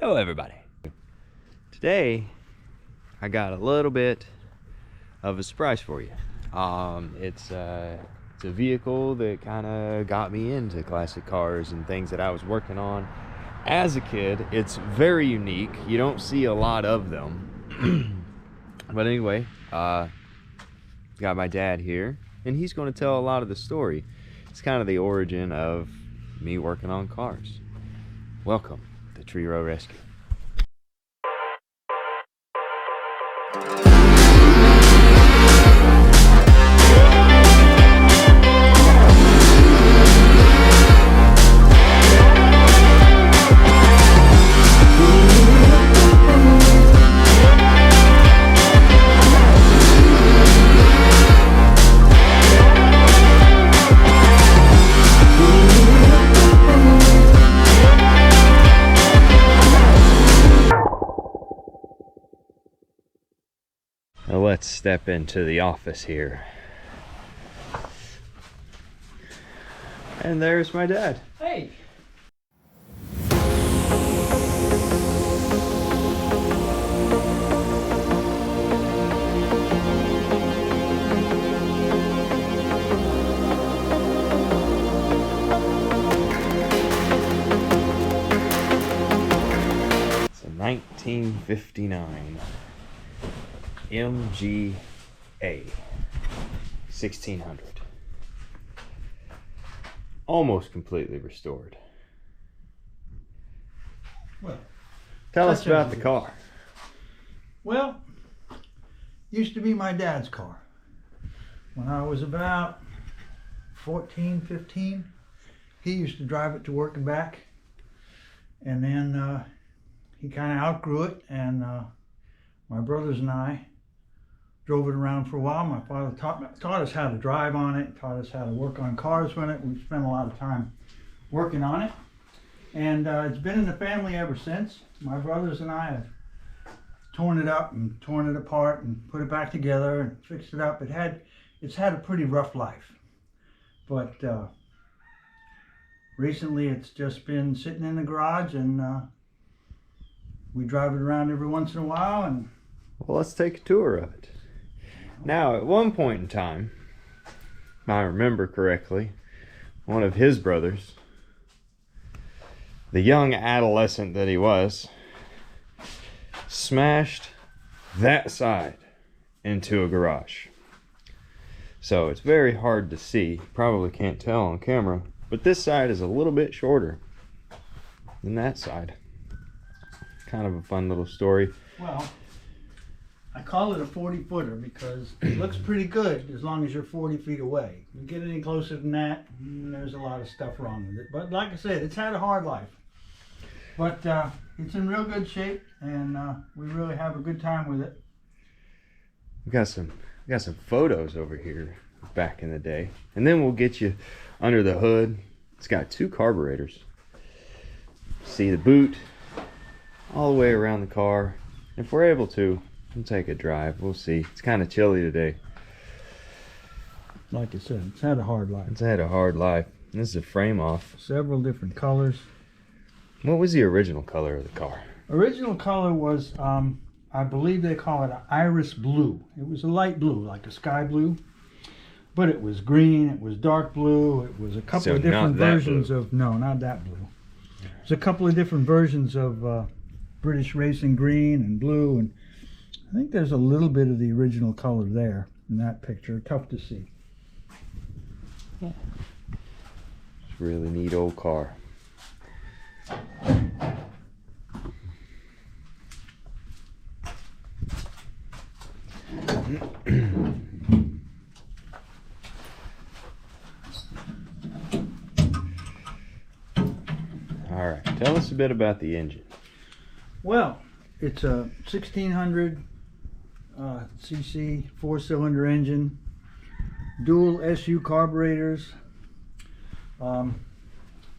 Hello everybody. Today I got a little bit of a surprise for you. It's a vehicle that kind of got me into classic cars and things that I was working on as a kid. It's very unique. You don't see a lot of them. But anyway, got my dad here and he's going to tell a lot of the story. It's kind of the origin of me working on cars. Welcome to Treerow Rescue. Now let's step into the office here. And there's my dad. Hey! It's a 1959 MGA 1600. Almost completely restored. Well, tell us about the car. Well, used to be my dad's car. When I was about 14, 15, he used to drive it to work and back. And then he kind of outgrew it, and my brothers and I drove it around for a while. My father taught us how to drive on it, taught us how to work on cars with it. We spent a lot of time working on it. And it's been in the family ever since. My brothers and I have torn it up and torn it apart and put it back together and fixed it up. It's had a pretty rough life. But recently it's just been sitting in the garage, and we drive it around every once in a while. And well, let's take a tour of it. Now, at one point in time, if I remember correctly, one of his brothers, the young adolescent that he was, smashed that side into a garage. So it's very hard to see. Probably can't tell on camera, but this side is a little bit shorter than that side. Kind of a fun little story. well, I call it a 40-footer because it looks pretty good as long as you're 40 feet away. You get any closer than that, there's a lot of stuff wrong with it. But like I said, it's had a hard life. But it's in real good shape, and we really have a good time with it. We got some photos over here back in the day, and then we'll get you under the hood. It's got 2 carburetors. See the boot all the way around the car. If we're able to, we'll take a drive. We'll see. It's kind of chilly today. Like I said, it's had a hard life. It's had a hard life. This is a frame off. Several different colors. What was the original color of the car? Original color was, I believe they call it an iris blue. It was a light blue, like a sky blue. But it was green, it was dark blue, it was a couple of different versions of, no, not that blue. There's a couple of different versions of British Racing green and blue, and I think there's a little bit of the original color there in that picture. Tough to see. Yeah. It's a really neat old car. All right, tell us a bit about the engine. Well, it's a 1600 cc 4-cylinder engine, dual SU carburetors.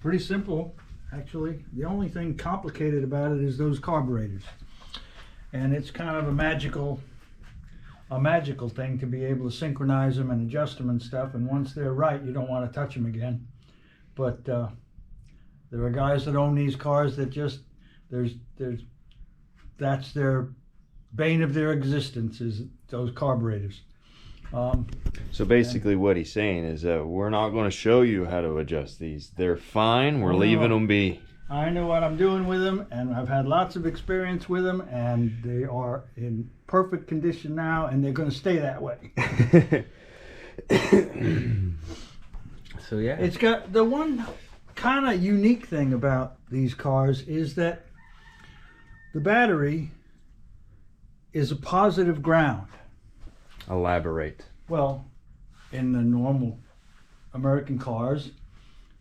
Pretty simple, actually. The only thing complicated about it is those carburetors, and it's kind of a magical thing to be able to synchronize them and adjust them and stuff. And once they're right, you don't want to touch them again. But there are guys that own these cars that That's their bane of their existence, is those carburetors. So basically what he's saying is that we're not going to show you how to adjust these. They're fine. We're leaving them be. I know what I'm doing with them, and I've had lots of experience with them, and they are in perfect condition now, and they're going to stay that way. So yeah. It's got the one kind of unique thing about these cars is that the battery is a positive ground. Elaborate. Well, in the normal American cars,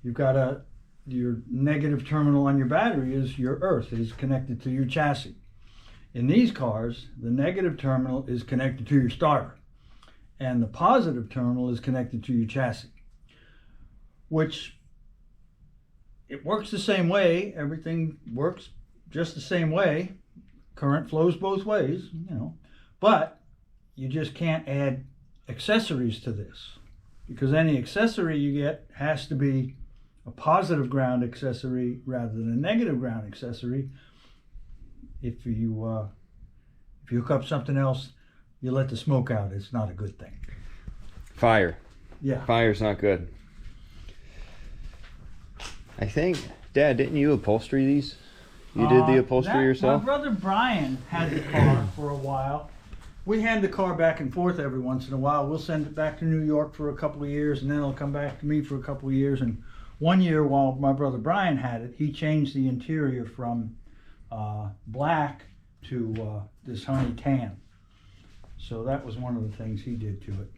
you've got your negative terminal on your battery is your earth, is connected to your chassis. In these cars, the negative terminal is connected to your starter, and the positive terminal is connected to your chassis, which it works the same way. Everything works just the same way. Current flows both ways, you know, but you just can't add accessories to this, because any accessory you get has to be a positive ground accessory rather than a negative ground accessory. If you hook up something else, you let the smoke out. It's not a good thing. Fire. Yeah. Fire's not good. I think, Dad, didn't you upholstery these? You did the upholstery yourself? My brother Brian had the car for a while. We hand the car back and forth every once in a while. We'll send it back to New York for a couple of years, and then it'll come back to me for a couple of years. And one year, while my brother Brian had it, he changed the interior from black to this honey tan. So that was one of the things he did to it.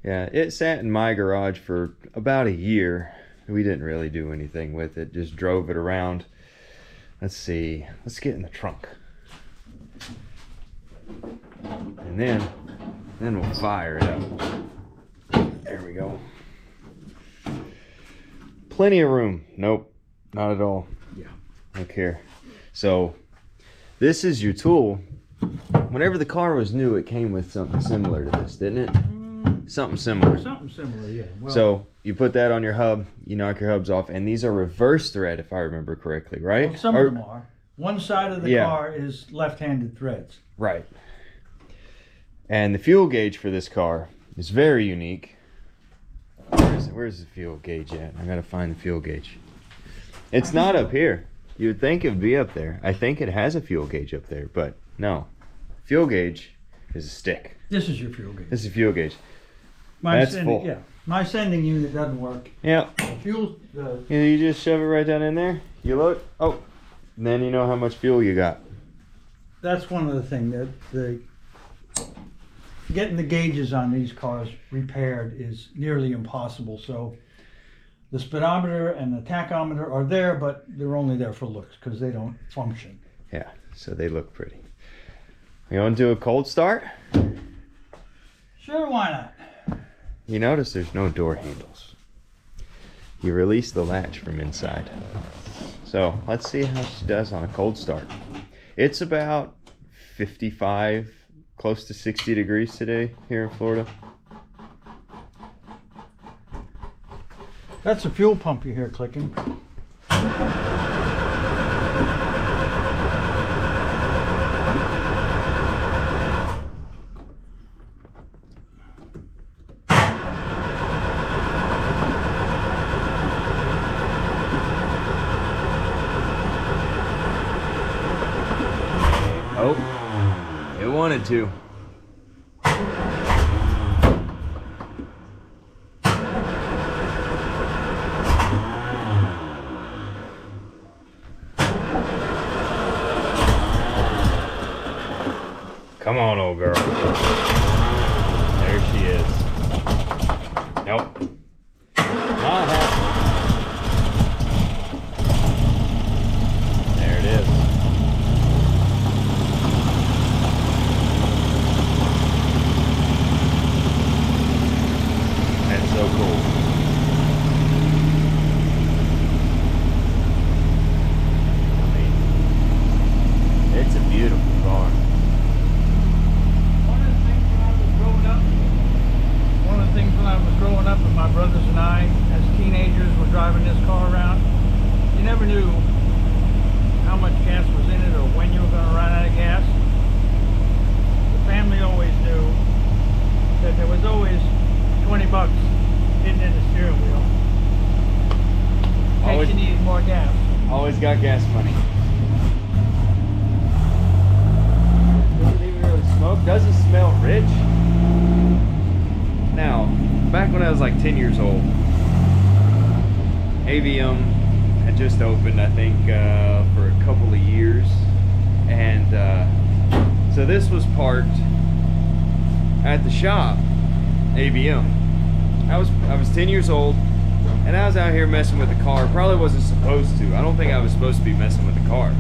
Yeah, it sat in my garage for about a year. We didn't really do anything with it, just drove it around. Let's see, let's get in the trunk. And then we'll fire it up. There we go. Plenty of room. Nope, not at all. Yeah. Look here. So this is your tool. Whenever the car was new, it came with something similar to this, didn't it? Something similar. Something similar, yeah. Well, So you put that on your hub, you knock your hubs off, and these are reverse thread, if I remember correctly, right? well, some of them are. One side of the car is left-handed threads. Right. And the fuel gauge for this car is very unique. Where's the fuel gauge at? I gotta find the fuel gauge. It's not up here. You would think it would be up there. I think it has a fuel gauge up there, but no. Fuel gauge is a stick. This is your fuel gauge. This is a fuel gauge. That's full. Yeah, my sending unit doesn't work. Yeah. Fuel. You just shove it right down in there. You load. Oh, and then you know how much fuel you got. That's one of the things that getting the gauges on these cars repaired is nearly impossible. So the speedometer and the tachometer are there, but they're only there for looks because they don't function. Yeah, so they look pretty. You want to do a cold start? Sure, why not? You notice there's no door handles. You release the latch from inside. So let's see how she does on a cold start. It's about 55, close to 60 degrees today here in Florida. That's a fuel pump you hear clicking. Oh, it wanted to. Come on, old girl. There she is. Nope. Not happening. There it is. That's so cool. I mean, it's a beautiful car. One of the things when I was growing up and my brothers and I as teenagers were driving this car around, you never knew how much gas was in it or when you were going to run out of gas. The family always knew that there was always 20 bucks hidden in the steering wheel. In case you needed more gas. Always got gas money. Doesn't even really smoke. Doesn't smell rich. Now, back when I was like 10 years old, AVM had just opened, I think, for a couple of years, and so this was parked at the shop, AVM. I was 10 years old, and I was out here messing with the car. Probably wasn't supposed to. I don't think I was supposed to be messing with the car.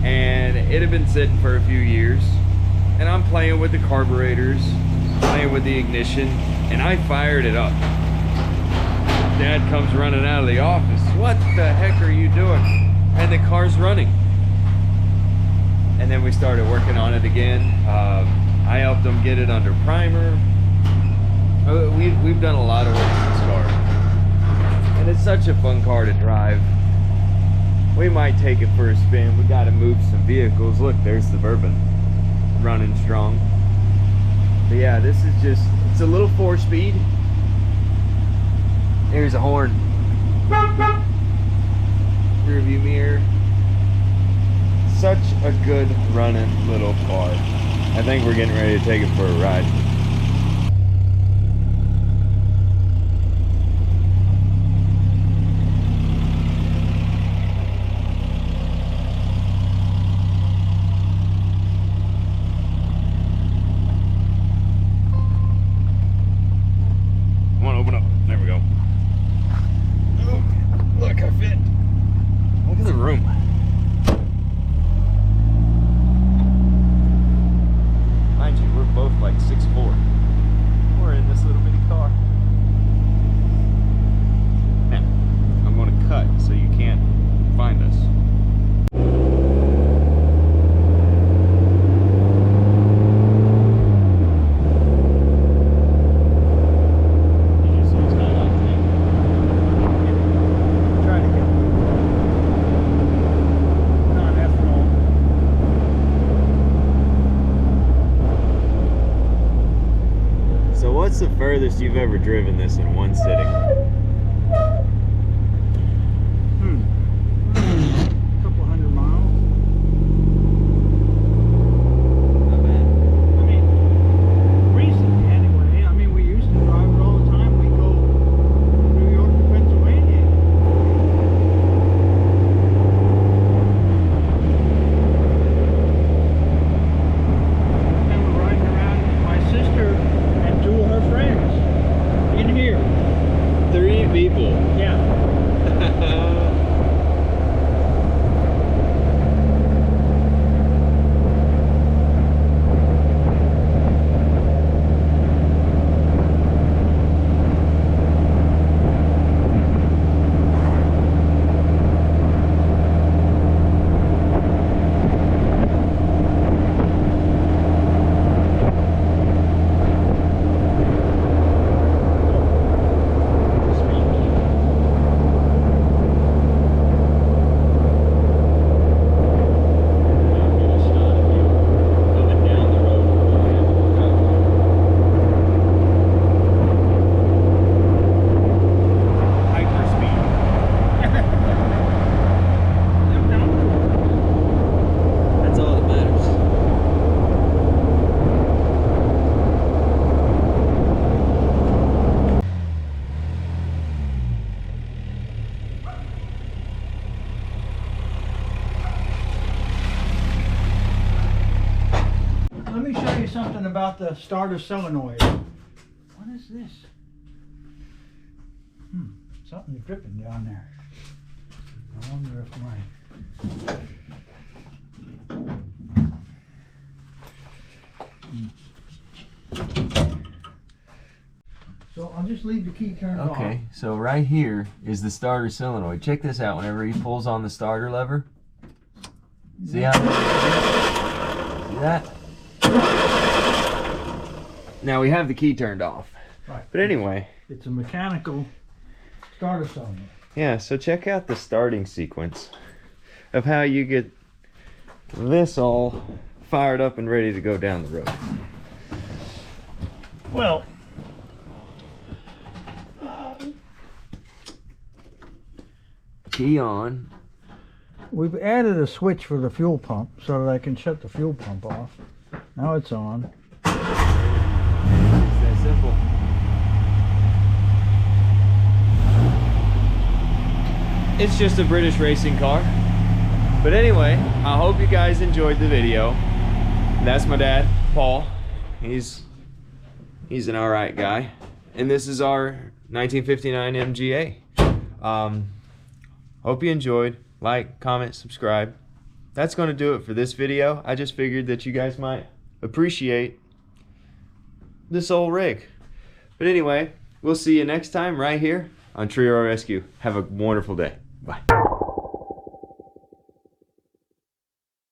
And it had been sitting for a few years, and I'm playing with the carburetors, playing with the ignition, and I fired it up. Dad comes running out of the office. What the heck are you doing? And the car's running. And then we started working on it again. I helped them get it under primer. We've done a lot of work on this car. And it's such a fun car to drive. We might take it for a spin. We got to move some vehicles. Look, there's the Bourbon running strong. But yeah, this is just, it's a little 4-speed. There's a horn. Rear view mirror. Such a good running little car. I think we're getting ready to take it for a ride. Come on, open up. There we go. Oh, look, I fit. Look at the room. Mind you, we're both like 6'4". We're in this little bitty car. Now, I'm going to cut so you can't find us. What's the furthest you've ever driven this in one sitting? A couple hundred miles. Not bad. I mean, recently anyway. I mean, we used to drive it all the time. We go from New York to Pennsylvania. And we're riding around with my sister and 2 of her friends in here. 3 people. Yeah. Let me show you something about the starter solenoid. What is this? Something's dripping down there. I wonder if So I'll just leave the key turned off. Okay, so right here is the starter solenoid. Check this out. Whenever he pulls on the starter lever, see how? See that? Now we have the key turned off. Right. But anyway. It's a mechanical starter solenoid. Yeah, so check out the starting sequence. of how you get this all fired up and ready to go down the road. Well, key on. we've added a switch for the fuel pump so that I can shut the fuel pump off. Now it's on. It's that simple. It's just a British racing car. But anyway, I hope you guys enjoyed the video. That's my dad, Paul. He's an alright guy. And this is our 1959 MGA. Hope you enjoyed. Like, comment, subscribe. That's going to do it for this video. I just figured that you guys might appreciate this old rig. But anyway, we'll see you next time right here on Treerow Rescue. Have a wonderful day.